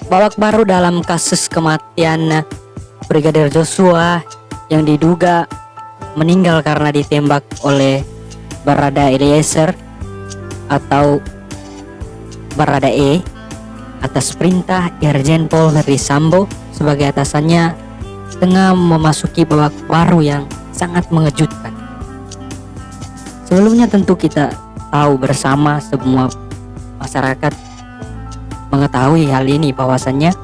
Babak baru dalam kasus kematian Brigadir Joshua yang diduga meninggal karena ditembak oleh Barada Eliezer atau Barada E atas perintah Irjen Pol Ferdisambo sebagai atasannya tengah memasuki babak baru yang sangat mengejutkan. Sebelumnya tentu kita tahu bersama, semua masyarakat mengetahui hal ini, bahwasannya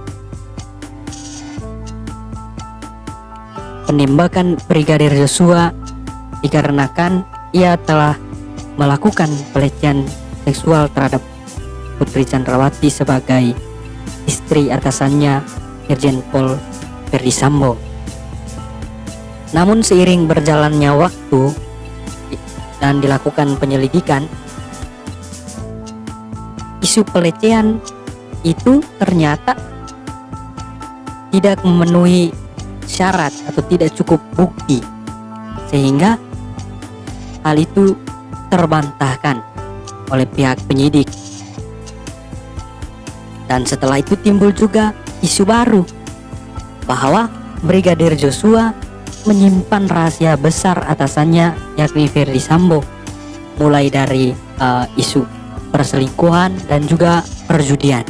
penembakan Brigadir Joshua dikarenakan ia telah melakukan pelecehan seksual terhadap Putri Chandrawati sebagai istri atasannya Irjen Pol Ferdisambo. Namun seiring berjalannya waktu dan dilakukan penyelidikan, isu pelecehan itu ternyata tidak memenuhi syarat atau tidak cukup bukti, sehingga hal itu terbantahkan oleh pihak penyidik. Dan setelah itu timbul juga isu baru bahwa Brigadir Joshua menyimpan rahasia besar atasannya, yakni Ferdisambo, mulai dari isu perselingkuhan dan juga perjudian.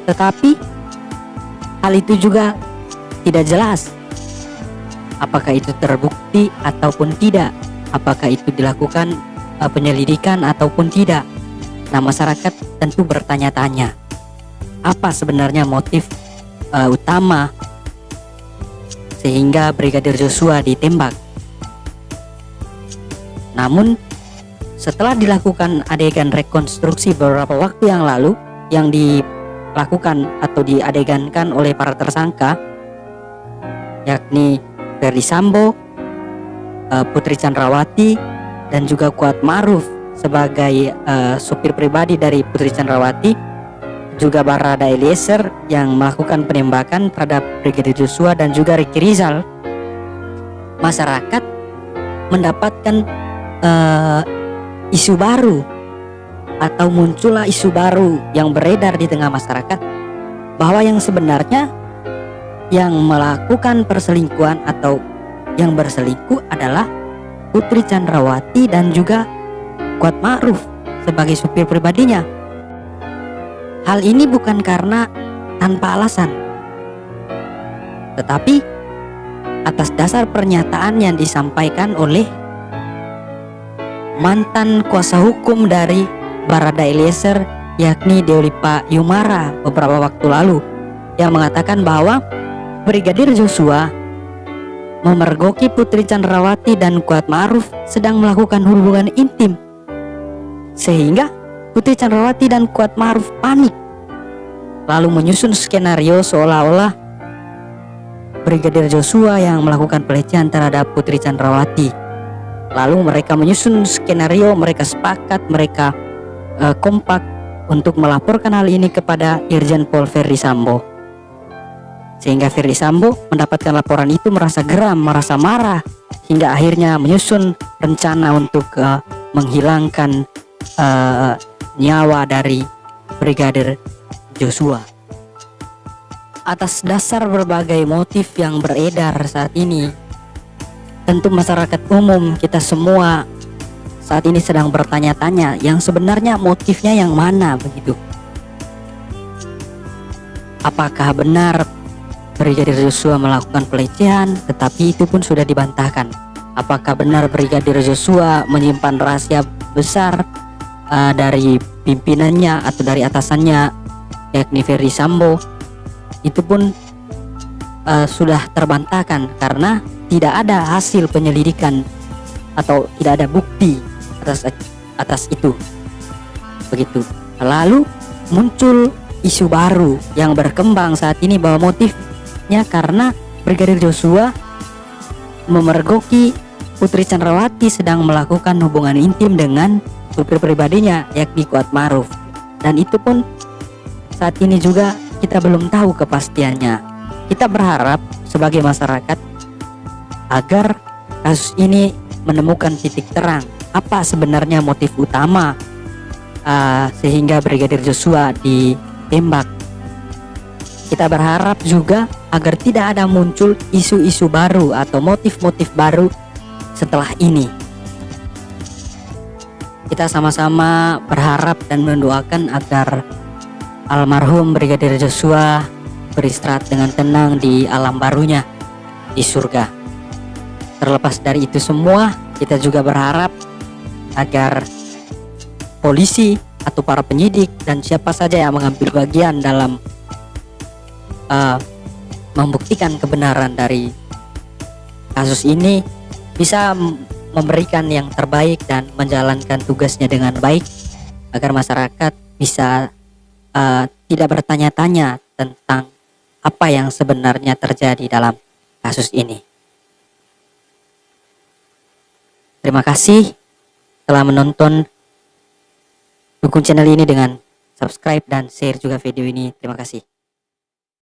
Tetapi hal itu juga tidak jelas apakah itu terbukti ataupun tidak, apakah itu dilakukan penyelidikan ataupun tidak. Nah, masyarakat tentu bertanya-tanya, apa sebenarnya motif utama sehingga Brigadir Joshua ditembak. Namun setelah dilakukan adegan rekonstruksi beberapa waktu yang lalu yang dilakukan atau diadegankan oleh para tersangka, yakni Ferdisambo, Putri Chandrawati, dan juga Kuatmaruf sebagai supir pribadi dari Putri Chandrawati, juga Barada Eliezer yang melakukan penembakan terhadap Brigadir Joshua dan juga Ricky Rizal, masyarakat mendapatkan isu baru atau muncullah isu baru yang beredar di tengah masyarakat bahwa yang sebenarnya yang melakukan perselingkuhan atau yang berselingkuh adalah Putri Chandrawati dan juga Kuatmaruf sebagai supir pribadinya. Hal ini bukan karena tanpa alasan, tetapi atas dasar pernyataan yang disampaikan oleh mantan kuasa hukum dari Barada Eliezer, yakni Deolipa Yumara, beberapa waktu lalu, yang mengatakan bahwa Brigadir Joshua memergoki Putri Chandrawati dan Kuatmaruf sedang melakukan hubungan intim, sehingga Putri Chandrawati dan Kuatmaruf panik, lalu menyusun skenario seolah-olah Brigadir Joshua yang melakukan pelecehan terhadap Putri Chandrawati. Lalu mereka menyusun skenario, mereka sepakat, mereka kompak untuk melaporkan hal ini kepada Irjen Pol Ferdisambo, sehingga Ferdisambo mendapatkan laporan itu merasa geram, merasa marah, hingga akhirnya menyusun rencana untuk menghilangkan nyawa dari Brigadir Joshua. Atas dasar berbagai motif yang beredar saat ini, tentu masyarakat umum, kita semua saat ini sedang bertanya-tanya yang sebenarnya motifnya yang mana begitu. Apakah benar Brigadir Joshua melakukan pelecehan, tetapi itu pun sudah dibantahkan? Apakah benar Brigadir Joshua menyimpan rahasia besar dari pimpinannya atau dari atasannya, yakni Ferdisambo? Itu pun sudah terbantahkan karena tidak ada hasil penyelidikan atau tidak ada bukti atas itu, begitu. Lalu muncul isu baru yang berkembang saat ini bahwa motifnya karena Brigadir Joshua memergoki Putri Chandrawati sedang melakukan hubungan intim dengan supir pribadinya, yakni Kuatmaruf. Dan itu pun saat ini juga kita belum tahu kepastiannya. Kita berharap sebagai masyarakat agar kasus ini menemukan titik terang, apa sebenarnya motif utama sehingga Brigadir Joshua ditembak. Kita berharap juga agar tidak ada muncul isu-isu baru atau motif-motif baru setelah ini. Kita sama-sama berharap dan mendoakan agar almarhum Brigadir Joshua beristirahat dengan tenang di alam barunya di surga. Terlepas dari itu semua, kita juga berharap agar polisi atau para penyidik dan siapa saja yang mengambil bagian dalam membuktikan kebenaran dari kasus ini bisa memberikan yang terbaik dan menjalankan tugasnya dengan baik agar masyarakat bisa tidak bertanya-tanya tentang apa yang sebenarnya terjadi dalam kasus ini. Terima kasih telah menonton. Dukung channel ini dengan subscribe dan share juga video ini. Terima kasih.